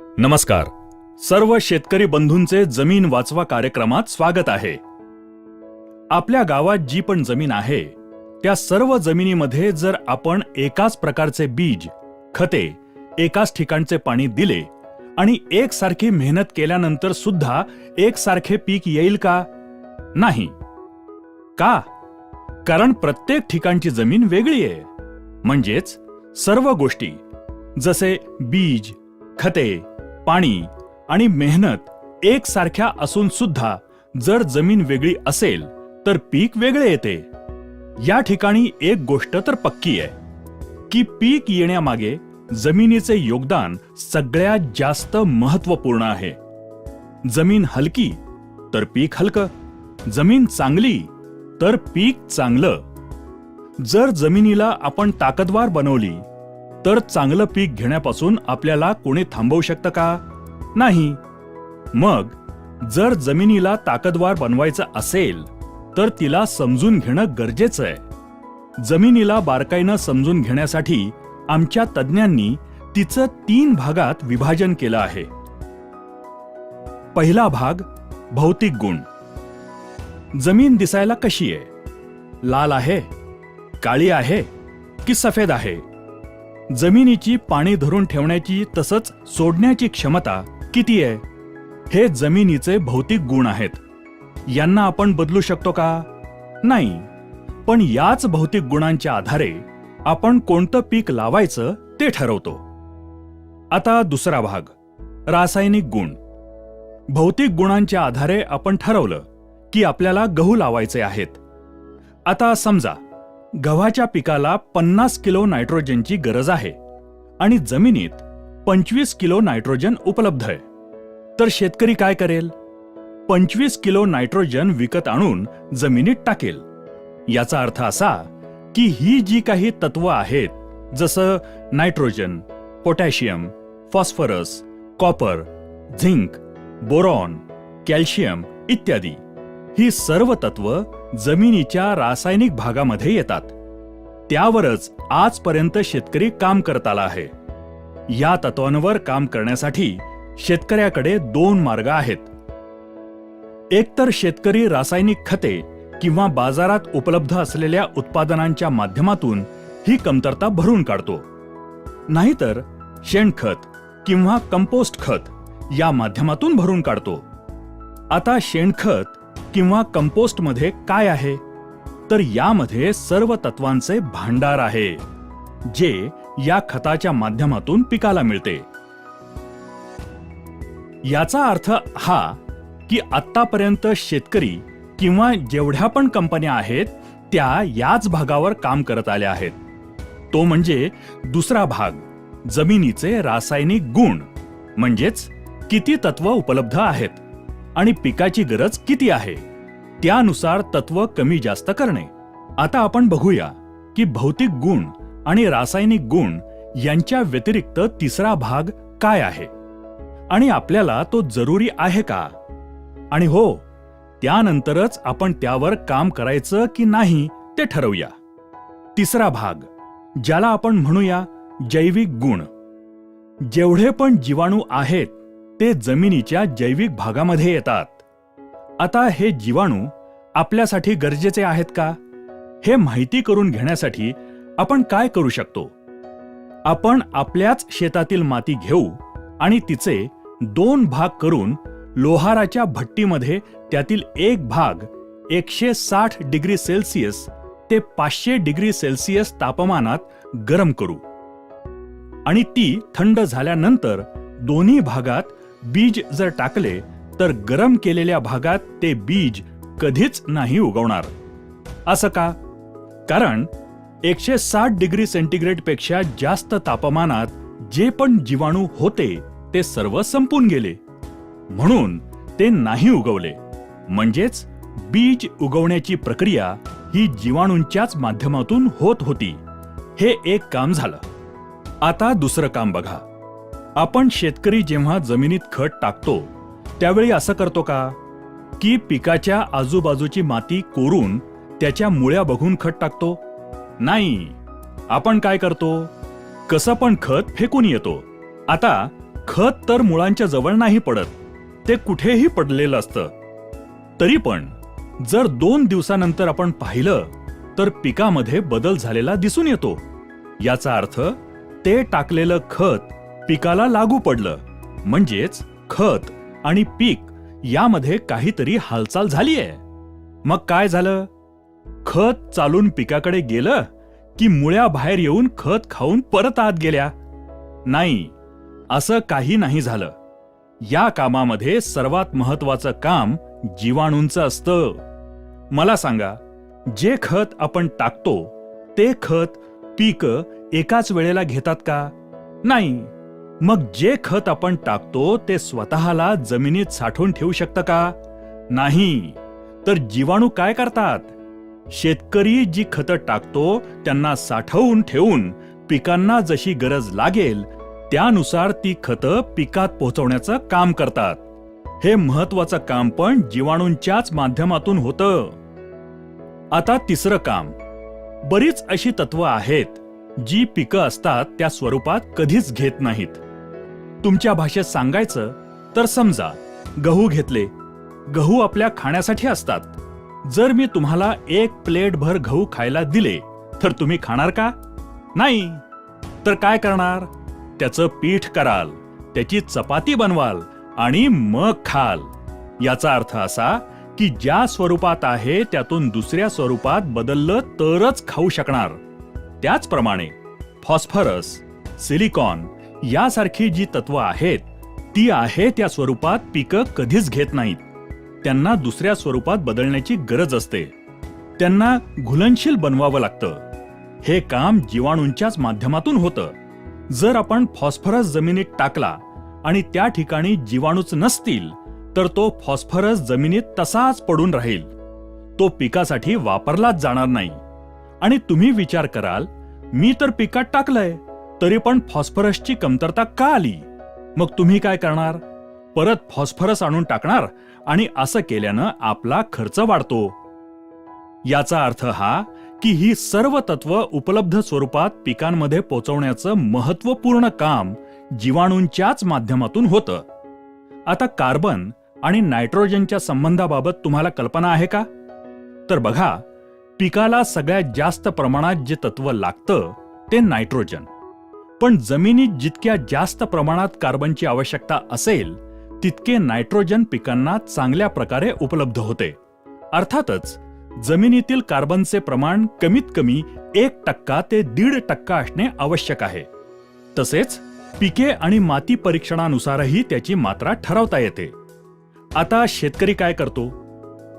नमस्कार. सर्व शेतकरी बंधूंचे जमीन वाचवा कार्यक्रमात स्वागत आहे. आपल्या गावात जी पण जमीन आहे त्या सर्व जमिनीमध्ये जर आपण एकाच प्रकारचे बीज, खते, एकाच ठिकाणचे पाणी दिले आणि एकसारखी मेहनत केल्यानंतर सुद्धा एकसारखे पीक येईल का? नाही. का? कारण प्रत्येक ठिकाणची जमीन वेगळी आहे. म्हणजेच सर्व गोष्टी जसे बीज, खते, पाणी आणि मेहनत एकसारख्या असून सुद्धा जर जमीन वेगळी असेल तर पीक वेगळे येते. या ठिकाणी एक गोष्ट तर पक्की आहे की पीक येण्यामागे जमिनीचे योगदान सगळ्यात जास्त महत्त्वपूर्ण आहे. जमीन हलकी तर पीक हलकं, जमीन चांगली तर पीक चांगलं. जर जमिनीला आपण ताकदवार बनवली तर चांगलं पीक घेण्यापासून आपल्याला कोणी थांबवू शकतं का? नाही. मग जर जमिनीला ताकदवार बनवायचं असेल तर तिला समजून घेणं गरजेचं आहे. जमिनीला बारकाईनं समजून घेण्यासाठी आमच्या तज्ज्ञांनी तिचं 3 भागात विभाजन केलं आहे. पहिला भाग भौतिक गुण. जमीन दिसायला कशी आहे? लाल आहे, काळी आहे की सफेद आहे? जमिनीची पाणी धरून ठेवण्याची तसंच सोडण्याची क्षमता किती आहे? हे जमिनीचे भौतिक गुण आहेत. यांना आपण बदलू शकतो का? नाही. पण याच भौतिक गुणांच्या आधारे आपण कोणतं पीक लावायचं ते ठरवतो. आता दुसरा भाग रासायनिक गुण. भौतिक गुणांच्या आधारे आपण ठरवलं की आपल्याला गहू लावायचे आहेत. आता समजा गव्हाच्या पिकाला 50 किलो नायट्रोजनची गरज आहे आणि जमिनीत 25 किलो नायट्रोजन उपलब्ध आहे. तर शेतकरी काय करेल? 25 किलो नायट्रोजन विकत आणून जमिनीत टाकेल. याचा अर्थ असा की ही जी काही तत्व आहेत जसं nitrogen, potassium, phosphorus, copper, zinc, boron, calcium इत्यादी, ही सर्व तत्व जमिनीच्या रासायनिक भागामध्ये येतात. त्यावरच आजपर्यंत शेतकरी काम करत आला आहे. या तत्वांवर काम करण्यासाठी शेतकऱ्याकडे 2 मार्ग आहेत. एकतर शेतकरी रासायनिक खते किंवा बाजारात उपलब्ध असलेल्या उत्पादनांच्या माध्यमातून ही कमतरता भरून काढतो, नाहीतर शेणखत किंवा कंपोस्ट खत या माध्यमातून भरून काढतो. आता शेणखत किंवा कंपोस्टमध्ये काय आहे? तर यामध्ये सर्व तत्वांचे भांडार आहे जे या खताच्या माध्यमातून पिकाला मिळते. याचा अर्थ हा की आत्तापर्यंत शेतकरी किंवा जेवढ्या पण कंपन्या आहेत त्या याच भागावर काम करत आल्या आहेत. तो म्हणजे दुसरा भाग जमिनीचे रासायनिक गुण. म्हणजेच किती तत्व उपलब्ध आहेत आणि पिकाची गरज किती आहे त्यानुसार तत्व कमी जास्त करणे. आता आपण बघूया की भौतिक गुण आणि रासायनिक गुण यांच्या व्यतिरिक्त तिसरा भाग काय आहे आणि आपल्याला तो जरुरी आहे का? आणि हो, त्यानंतरच आपण त्यावर काम करायचं की नाही ते ठरवूया. तिसरा भाग ज्याला आपण म्हणूया जैविक गुण. जेवढे पण जीवाणू आहेत ते जमिनीच्या जैविक भागामध्ये येतात. आता हे जीवाणू आपल्यासाठी गरजेचे आहेत का? हे माहिती करून घेण्यासाठी आपण काय करू शकतो? आपण आपल्याच शेतातील माती घेऊ आणि तिचे 2 भाग करून लोहाराच्या भट्टीमध्ये त्यातील एक भाग 160 डिग्री सेल्सिअस ते 500 डिग्री सेल्सिअस तापमानात गरम करू आणि ती थंड झाल्यानंतर दोन्ही भागात बीज जर टाकले तर गरम केलेल्या भागात ते बीज कधीच नाही उगवणार. असं का? कारण 160 डिग्री सेंटीग्रेड पेक्षा जास्त तापमानात जे पण जीवाणू होते ते सर्व संपून गेले, म्हणून ते नाही उगवले. म्हणजेच बीज उगवण्याची प्रक्रिया ही जीवाणूंच्याच माध्यमातून होत होती. हे एक काम झालं. आता दुसरं काम बघा. आपण शेतकरी जेव्हा जमिनीत खत टाकतो त्यावेळी असं करतो का की पिकाच्या आजूबाजूची माती कोरून त्याच्या मुळ्या बघून खत टाकतो? नाही. आपण काय करतो? कसं पण खत फेकून येतो. आता खत तर मुळांच्या जवळ नाही पडत, ते कुठेही पडलेलं असतं. तरी पण जर 2 दिवसानंतर आपण पाहिलं तर पिकामध्ये बदल झालेला दिसून येतो. याचा अर्थ ते टाकलेलं खत पिकाला लागू पडलं, म्हणजेच खत आणि पीक यामध्ये काहीतरी हालचाल झालीये. मग काय झालं? खत चालून पिकाकडे गेलं की मुळ्या बाहेर येऊन खत खाऊन परत आत गेल्या? नाही, असं काही नाही झालं. या कामामध्ये सर्वात महत्वाचं काम जीवाणूंचं असतं. मला सांगा, जे खत आपण टाकतो ते खत पीक एकाच वेळेला घेतात का? नाही. मग जे खत आपण टाकतो ते स्वतःला जमिनीत साठवून ठेवू शकतं का? नाही. तर जीवाणू काय करतात? शेतकरी जी खतं टाकतो त्यांना साठवून ठेवून पिकांना जशी गरज लागेल त्यानुसार ती खतं पिकात पोहोचवण्याचं काम करतात. हे महत्वाचं काम पण जीवाणूंच्याच माध्यमातून होतं. आता तिसरं काम. बरीच अशी तत्व आहेत जी पिकं असतात त्या स्वरूपात कधीच घेत नाहीत. तुमच्या भाषेत सांगायचं तर समजा गहू घेतले. गहू आपल्या खाण्यासाठी असतात. जर मी तुम्हाला 1 प्लेटभर गहू खायला दिले तर तुम्ही खाणार का? नाही. तर काय करणार? त्याचं पीठ कराल, त्याची चपाती बनवाल आणि मग खाल. याचा अर्थ असा की ज्या स्वरूपात आहे त्यातून दुसऱ्या स्वरूपात बदललं तरच खाऊ शकणार. त्याचप्रमाणे फॉस्फरस, सिलिकॉन यासारखी जी तत्व आहेत ती आहे त्या स्वरूपात पिकं कधीच घेत नाहीत. त्यांना दुसऱ्या स्वरूपात बदलण्याची गरज असते. त्यांना घुलनशील बनवावं लागतं. हे काम जीवाणूंच्याच माध्यमातून होतं. जर आपण फॉस्फरस जमिनीत टाकला आणि त्या ठिकाणी जीवाणूच नसतील तर तो फॉस्फरस जमिनीत तसाच पडून राहील. तो पिकासाठी वापरलाच जाणार नाही. आणि तुम्ही विचार कराल, मी तर पिकात टाकलंय तरी पण फॉस्फरसची कमतरता का आली? मग तुम्ही काय करणार? परत फॉस्फरस आणून टाकणार आणि असं केल्यानं आपला खर्च वाढतो. याचा अर्थ हा की ही सर्व तत्व उपलब्ध स्वरूपात पिकांमध्ये पोहोचवण्याचं महत्त्वपूर्ण काम जीवाणूंच्याच माध्यमातून होतं. आता कार्बन आणि नायट्रोजनच्या संबंधाबाबत तुम्हाला कल्पना आहे का? तर बघा, पिकाला सगळ्यात जास्त प्रमाणात जे तत्व लागतं ते नायट्रोजन. पण जमिनीत जितक्या जास्त प्रमाणात कार्बनची आवश्यकता असेल तितके नायट्रोजन पिकांना चांगल्या प्रकारे उपलब्ध होते. अर्थातच जमिनीतील कार्बनचे प्रमाण कमीत कमी 1% ते 1.5% असणे आवश्यक आहे. तसेच पिके आणि माती परीक्षणानुसारही त्याची मात्रा ठरवता येते. आता शेतकरी काय करतो?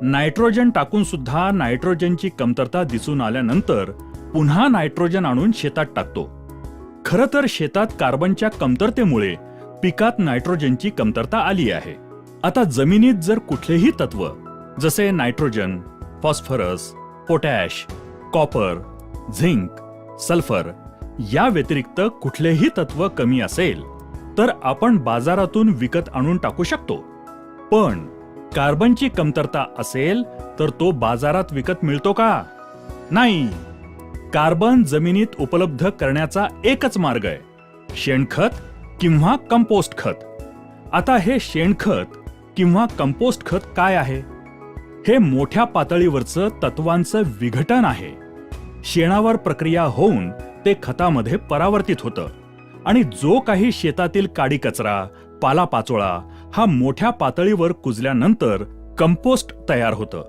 नायट्रोजन टाकून सुद्धा नायट्रोजनची कमतरता दिसून आल्यानंतर पुन्हा नायट्रोजन आणून शेतात टाकतो. खरं तर शेतात कार्बनच्या कमतरतेमुळे पिकात नायट्रोजनची कमतरता आली आहे. आता जमिनीत जर कुठलेही तत्व जसे nitrogen, phosphorus, potash, copper, zinc, sulphur या व्यतिरिक्त कुठलेही तत्व कमी असेल तर आपण बाजारातून विकत आणून टाकू शकतो. पण कार्बनची कमतरता असेल तर तो बाजारात विकत मिळतो का? नाही. कार्बन जमिनीत उपलब्ध करण्याचा एकच मार्ग आहे, शेणखत किंवा कंपोस्ट खत. आता हे शेणखत किंवा कंपोस्ट खत काय आहे? हे मोठ्या पातळीवरचं तत्वांचं विघटन आहे. शेणावर प्रक्रिया होऊन ते खतामध्ये परावर्तित होतं आणि जो काही शेतातील काडी कचरा, पालापाचोळा हा मोठ्या पातळीवर कुजल्यानंतर कंपोस्ट तयार होतं.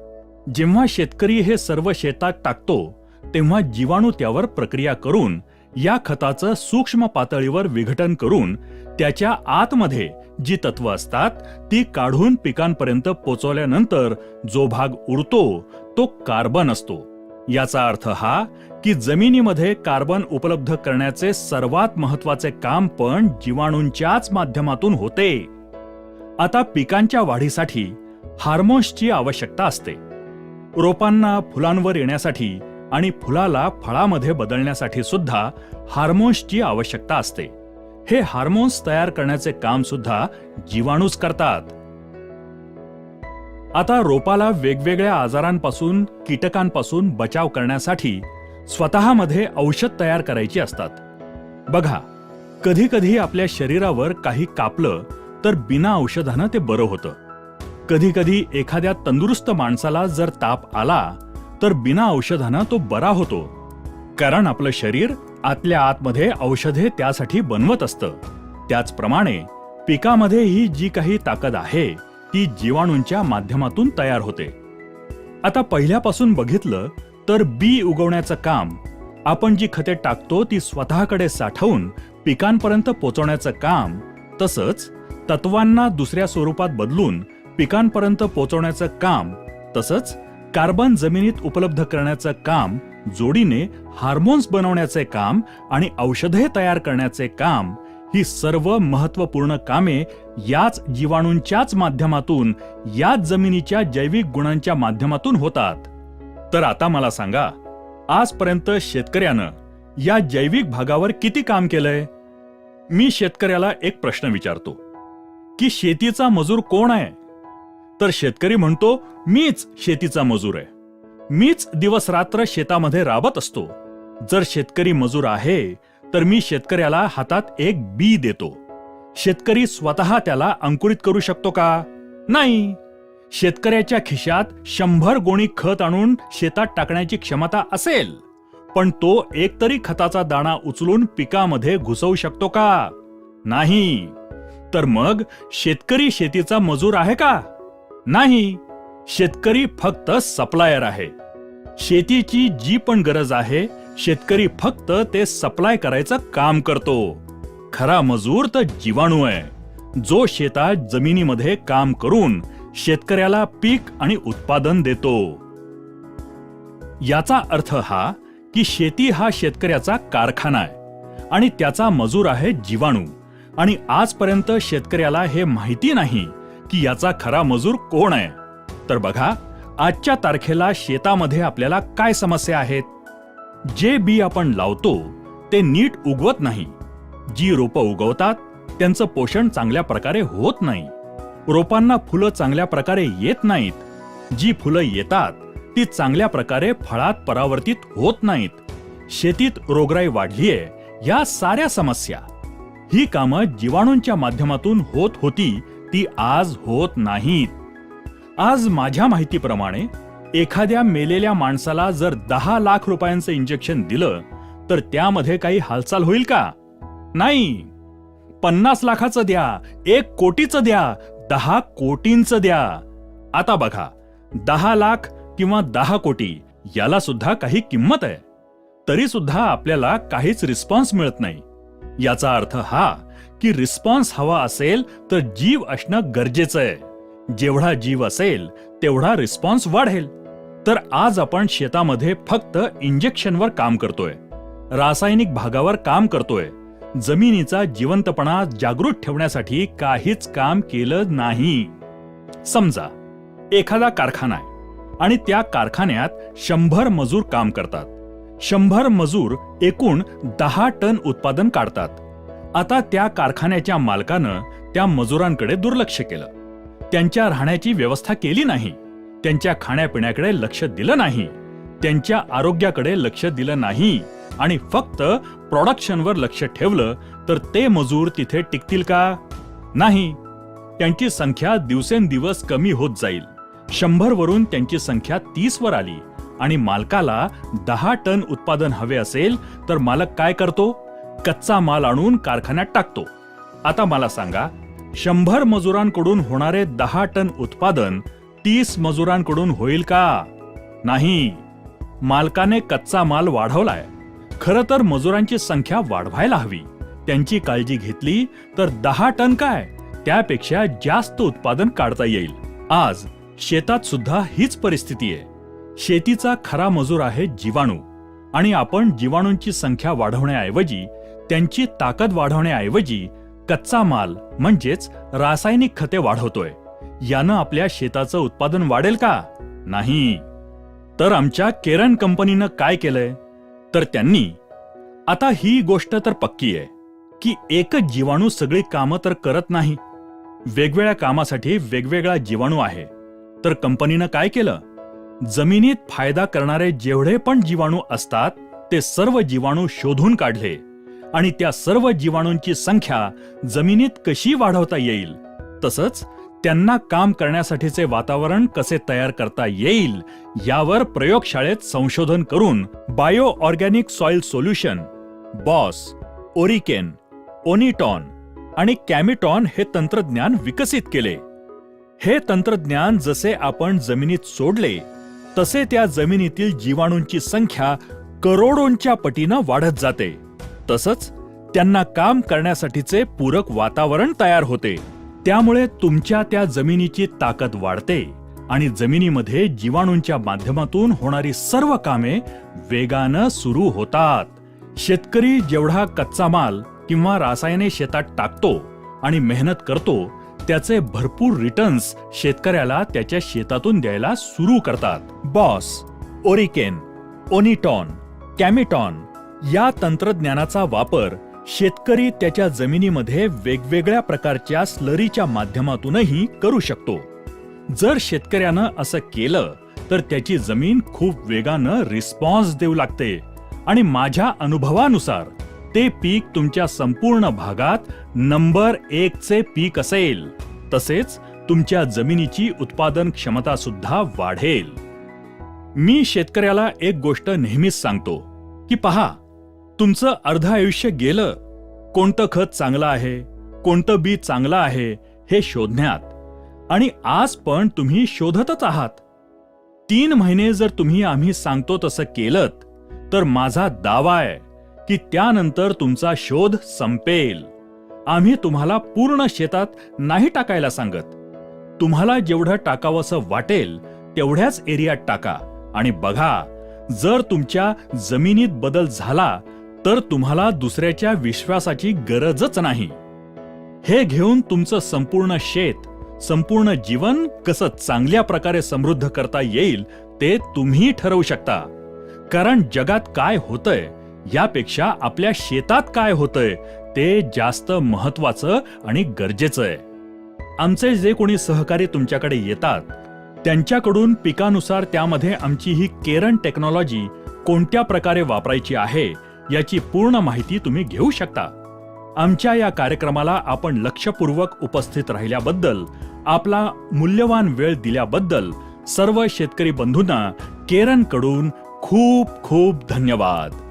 जेव्हा शेतकरी हे सर्व शेतात टाकतो तेव्हा जीवाणू त्यावर प्रक्रिया करून या खताचं सूक्ष्म पातळीवर विघटन करून त्याच्या आतमध्ये जी तत्व असतात ती काढून पिकांपर्यंत पोचवल्यानंतर जो भाग उरतो तो कार्बन असतो. याचा अर्थ हा की जमिनीमध्ये कार्बन उपलब्ध करण्याचे सर्वात महत्वाचे काम पण जीवाणूंच्याच माध्यमातून होते. आता पिकांच्या वाढीसाठी हार्मोन्सची आवश्यकता असते. रोपांना फुलांवर येण्यासाठी आणि फुलाला फळामध्ये बदलण्यासाठी सुद्धा हार्मोन्सची आवश्यकता असते. हे हार्मोन्स तयार करण्याचे काम सुद्धा जीवाणूच करतात. आता रोपाला वेगवेगळ्या आजारांपासून, कीटकांपासून बचाव करण्यासाठी स्वतःमध्ये औषध तयार करायची असतात. बघा, कधी कधी आपल्या शरीरावर काही कापलं तर बिना औषधानं ते बरं होतं. कधी कधी एखाद्या तंदुरुस्त माणसाला जर ताप आला तर बिना औषधानं तो बरा होतो. कारण आपलं शरीर आतल्या आतमध्ये औषधे त्यासाठी बनवत असतं. त्याचप्रमाणे पिकामध्ये ही जी काही ताकद आहे ती जीवाणूंच्या माध्यमातून तयार होते. आता पहिल्यापासून बघितलं तर बी उगवण्याचं काम, आपण जी खते टाकतो ती स्वतःकडे साठवून पिकांपर्यंत पोहोचवण्याचं काम, तसंच तत्वांना दुसऱ्या स्वरूपात बदलून पिकांपर्यंत पोहोचवण्याचं काम, तसंच कार्बन जमिनीत उपलब्ध करण्याचं काम, जोडीने हार्मोन्स बनवण्याचे काम आणि औषधे तयार करण्याचे काम, ही सर्व महत्त्वपूर्ण कामे याच जीवाणूंच्याच माध्यमातून, याच जमिनीच्या जैविक गुणांच्या माध्यमातून होतात. तर आता मला सांगा, आजपर्यंत शेतकऱ्यानं या जैविक भागावर किती काम केलंय? मी शेतकऱ्याला एक प्रश्न विचारतो की शेतीचा मजूर कोण आहे? तर शेतकरी म्हणतो, मीच शेतीचा मजूर आहे. मीच दिवस रात्र शेतामध्ये राबत असतो. जर शेतकरी मजूर आहे तर मी शेतकऱ्याला हातात एक बी देतो. शेतकरी स्वतः त्याला अंकुरित करू शकतो का? नाही. शेतकऱ्याच्या खिशात 100 गोणी खत आणून शेतात टाकण्याची क्षमता असेल, पण तो एकतरी खताचा दाणा उचलून पिकामध्ये घुसवू शकतो का? नाही. तर मग शेतकरी शेतीचा मजूर आहे का? नाही. शेतकरी फक्त सप्लायर आहे. शेतीची जी पण गरज आहे, शेतकरी फक्त ते सप्लाय करायचं काम करतो. खरा मजूर तर जीवाणू आहे, जो शेतात जमिनीमध्ये काम करून शेतकऱ्याला पीक आणि उत्पादन देतो. याचा अर्थ हा की शेती हा शेतकऱ्याचा कारखाना आहे आणि त्याचा मजूर आहे जीवाणू. आणि आजपर्यंत शेतकऱ्याला हे माहिती नाही की याचा खरा मजूर कोण आहे. तर बघा, आजच्या तारखेला शेतामध्ये आपल्याला काय समस्या आहेत? जे बी आपण लावतो ते नीट उगवत नाही. जी रोपं उगवतात त्यांचं पोषण चांगल्या प्रकारे होत नाही. रोपांना फुलं चांगल्या प्रकारे येत नाहीत. जी फुलं येतात ती चांगल्या प्रकारे फळात परावर्तित होत नाहीत. शेतीत रोगराई वाढलीये. या साऱ्या समस्या, ही कामं जीवाणूंच्या माध्यमातून होत होती, ती आज होत नाहीत. आज माझ्या माहितीप्रमाणे एखाद्या मेलेल्या माणसाला जर 10 लाख रुपयांचं इंजेक्शन दिलं तर त्यामध्ये काही हालचाल होईल का? नाही. 50 लाखाचं द्या, 1 कोटीचं द्या, 10 कोटींचं द्या. आता बघा, 10 लाख किंवा 10 कोटी याला सुद्धा काही किंमत आहे. तरी सुद्धा आपल्याला काहीच रिस्पॉन्स मिळत नाही. याचा अर्थ हा की रिस्पॉन्स हवा असेल तर जीव असणं गरजेचं आहे. जेवढा जीव असेल तेवढा रिस्पॉन्स वाढेल. तर आज आपण शेतामध्ये फक्त इंजेक्शनवर काम करतोय, रासायनिक भागावर काम करतोय. जमिनीचा जिवंतपणा जागृत ठेवण्यासाठी काहीच काम केलं नाही. समजा एखादा कारखाना आहे आणि त्या कारखान्यात 100 मजूर काम करतात. 100 मजूर एकूण 10 टन उत्पादन काढतात. आता त्या कारखान्याच्या मालकानं त्या मजुरांकडे दुर्लक्ष केलं. त्यांच्या राहण्याची व्यवस्था केली नाही. त्यांच्या खाण्यापिण्याकडे लक्ष दिलं नाही. त्यांच्या आरोग्याकडे लक्ष दिलं नाही आणि फक्त प्रोडक्शनवर लक्ष ठेवलं तर ते मजूर तिथे टिकतील का? नाही. त्यांची संख्या दिवसेंदिवस कमी होत जाईल. 100 वरून त्यांची संख्या 30 वर आली आणि मालकाला 10 टन उत्पादन हवे असेल तर मालक काय करतो? कच्चा माल आणून कारखान्यात टाकतो. आता मला सांगा, 100 मजुरांकडून होणारे 10 टन उत्पादन 30 मजुरांकडून होईल का? नाही. मालकाने कच्चा माल वाढवलाय. खरं तर मजुरांची संख्या वाढवायला हवी. त्यांची काळजी घेतली तर 10 टन काय, त्यापेक्षा जास्त उत्पादन काढता येईल. आज शेतात सुद्धा हीच परिस्थिती आहे. शेतीचा खरा मजूर आहे जीवाणू आणि आपण जीवाणूंची संख्या वाढवण्याऐवजी, त्यांची ताकद वाढवण्याऐवजी कच्चा माल म्हणजेच रासायनिक खते वाढवतोय. यानं आपल्या शेताचं उत्पादन वाढेल का? नाही. तर आमच्या केरन कंपनीनं काय केलंय? तर त्यांनी, आता ही गोष्ट तर पक्की आहे की एकच जीवाणू सगळी कामं तर करत नाही. वेगवेगळ्या कामासाठी वेगवेगळा जीवाणू आहे. तर कंपनीनं काय केलं? जमिनीत फायदा करणारे जेवढे पण जीवाणू असतात ते सर्व जीवाणू शोधून काढले आणि त्या सर्व जीवाणूंची संख्या जमिनीत कशी वाढवता येईल, तसंच त्यांना काम करण्यासाठीचे वातावरण कसे तयार करता येईल यावर प्रयोगशाळेत संशोधन करून बायो ऑर्गॅनिक सॉइल सोल्युशन, बॉस, ओरिकेन, ओनिटॉन आणि कॅमिटॉन हे तंत्रज्ञान विकसित केले. हे तंत्रज्ञान जसे आपण जमिनीत सोडले तसे त्या जमिनीतील जीवाणूंची संख्या करोडोंच्या पटीनं वाढत जाते. तसंच त्यांना काम करण्यासाठीचे पूरक वातावरण तयार होते. त्यामुळे तुमच्या त्या जमिनीची ताकद वाढते आणि जमिनीमध्ये जीवाणूंच्या माध्यमातून होणारी सर्व कामे वेगानं सुरू होतात. शेतकरी जेवढा कच्चा माल किंवा रासायने शेतात टाकतो आणि मेहनत करतो, त्याचे भरपूर रिटर्न्स शेतकऱ्याला त्याच्या शेतातून द्यायला सुरू करतात. बॉस, ओरिकेन, ओनिटॉन, कॅमिटॉन या तंत्रज्ञानाचा वापर शेतकरी त्याच्या जमिनीमध्ये वेगवेगळ्या प्रकारच्या स्लरीच्या माध्यमातूनही करू शकतो. जर शेतकऱ्यानं असं केलं तर त्याची जमीन खूप वेगानं रिस्पॉन्स देऊ लागते आणि माझ्या अनुभवानुसार ते पीक तुमच्या संपूर्ण भागात नंबर 1 चे पीक असेल. तसेच तुमच्या जमिनीची उत्पादन क्षमता सुद्धा वाढेल. मी शेतकऱ्याला एक गोष्ट नेहमीच सांगतो की पहा, तुमचं अर्ध आयुष्य गेलं कोणतं खत चांगलं आहे, कोणतं बी चांगलं आहे हे शोधण्यात, आणि आज पण तुम्ही शोधतच आहात. 3 महिने जर तुम्ही आम्ही सांगतो तसं केलंत तर माझा दावा आहे की त्यानंतर तुमचा शोध संपेल. आम्ही तुम्हाला पूर्ण शेतात नाही टाकायला सांगत. तुम्हाला जेवढं टाकावंसं वाटेल तेवढ्याच एरियात टाका आणि बघा, जर तुमच्या जमिनीत बदल झाला तर तुम्हाला दुसऱ्याच्या विश्वासाची गरजच नाही. हे घेऊन तुमचं संपूर्ण शेत, संपूर्ण जीवन कसं चांगल्या प्रकारे समृद्ध करता येईल ते तुम्ही ठरवू शकता. कारण जगात काय होतंय यापेक्षा आपल्या शेतात काय होतंय ते जास्त महत्वाचं आणि गरजेचं आहे. आमचे जे कोणी सहकारी तुमच्याकडे येतात त्यांच्याकडून पिकानुसार त्यामध्ये आमची ही केरन टेक्नॉलॉजी कोणत्या प्रकारे वापरायची आहे याची पूर्ण माहिती तुम्ही घेऊ शकता. आमच्या या कार्यक्रमाला आपण लक्षपूर्वक उपस्थित राहिल्याबद्दल, आपला मूल्यवान वेळ दिल्याबद्दल सर्व शेतकरी बंधूंना केरनकडून खूप खूप धन्यवाद.